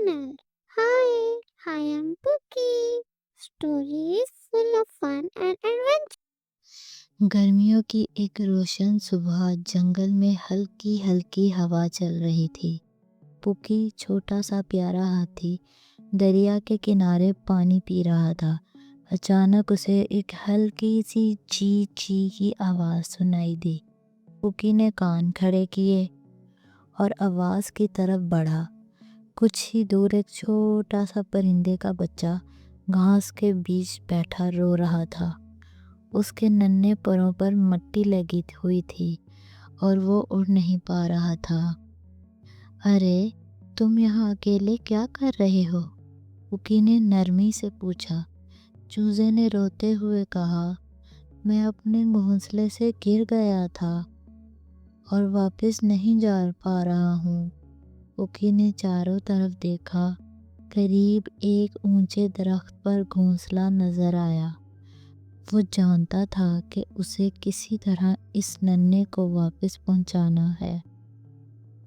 channel. Hi, I am Pookie. Stories full of fun and adventure. गर्मियों की एक रोशन सुबह जंगल में हल्की हल्की हवा चल रही थी। पुकी छोटा सा प्यारा हाथी दरिया के किनारे पानी पी रहा था। अचानक उसे एक हल्की सी ची ची की आवाज़ सुनाई दी। पुकी ने कान खड़े किए और आवाज़ की तरफ बढ़ा। कुछ ही दूर एक छोटा सा परिंदे का बच्चा घास के बीच बैठा रो रहा था। उसके नन्हे पैरों पर मिट्टी लगी हुई थी और वो उड़ नहीं पा रहा था। अरे, तुम यहाँ अकेले क्या कर रहे हो? पुकी ने नरमी से पूछा। चूजे ने रोते हुए कहा, मैं अपने घोंसले से गिर गया था और वापस नहीं जा पा रहा हूँ। पुकी ने चारों तरफ देखा। करीब एक ऊंचे दरख्त पर घोंसला नजर आया। वो जानता था कि उसे किसी तरह इस नन्हे को वापस पहुंचाना है,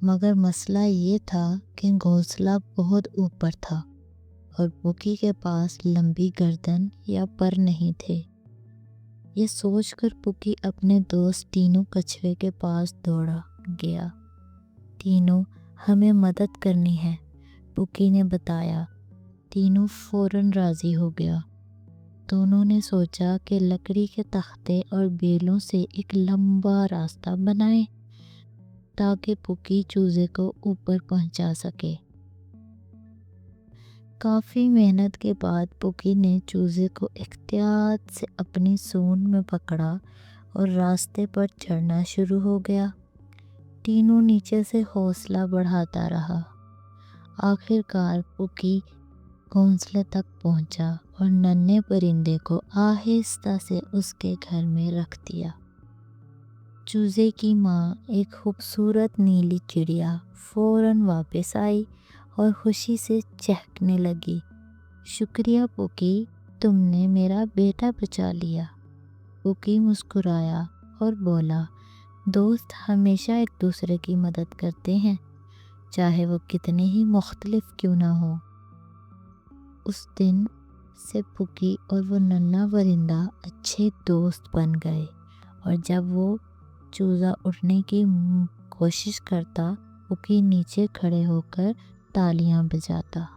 मगर मसला ये था कि घोंसला बहुत ऊपर था और पुकी के पास लंबी गर्दन या पर नहीं थे। ये सोचकर पुकी अपने दोस्त टीनू कछुए के पास दौड़ा गया। टीनू, हमें मदद करनी है, पुकी ने बताया। टीनू फौरन राजी हो गया। दोनों ने सोचा कि लकड़ी के तख्ते और बेलों से एक लंबा रास्ता बनाएं ताकि पुकी चूजे को ऊपर पहुंचा सके। काफ़ी मेहनत के बाद पुकी ने चूजे को एहतियात से अपनी सूंड में पकड़ा और रास्ते पर चढ़ना शुरू हो गया। टीनू नीचे से हौसला बढ़ाता रहा। आखिरकार पुकी घोंसले तक पहुंचा और नन्हे परिंदे को आहिस्ता से उसके घर में रख दिया। चूजे की माँ, एक खूबसूरत नीली चिड़िया, फौरन वापस आई और खुशी से चहकने लगी। शुक्रिया पुकी, तुमने मेरा बेटा बचा लिया। पुकी मुस्कुराया और बोला, दोस्त हमेशा एक दूसरे की मदद करते हैं, चाहे वो कितने ही मुख्तलिफ क्यों ना हो। उस दिन से पुकी और वो नन्हा परिंदा अच्छे दोस्त बन गए और जब वो चूजा उठने की कोशिश करता, पुकी नीचे खड़े होकर तालियां बजाता।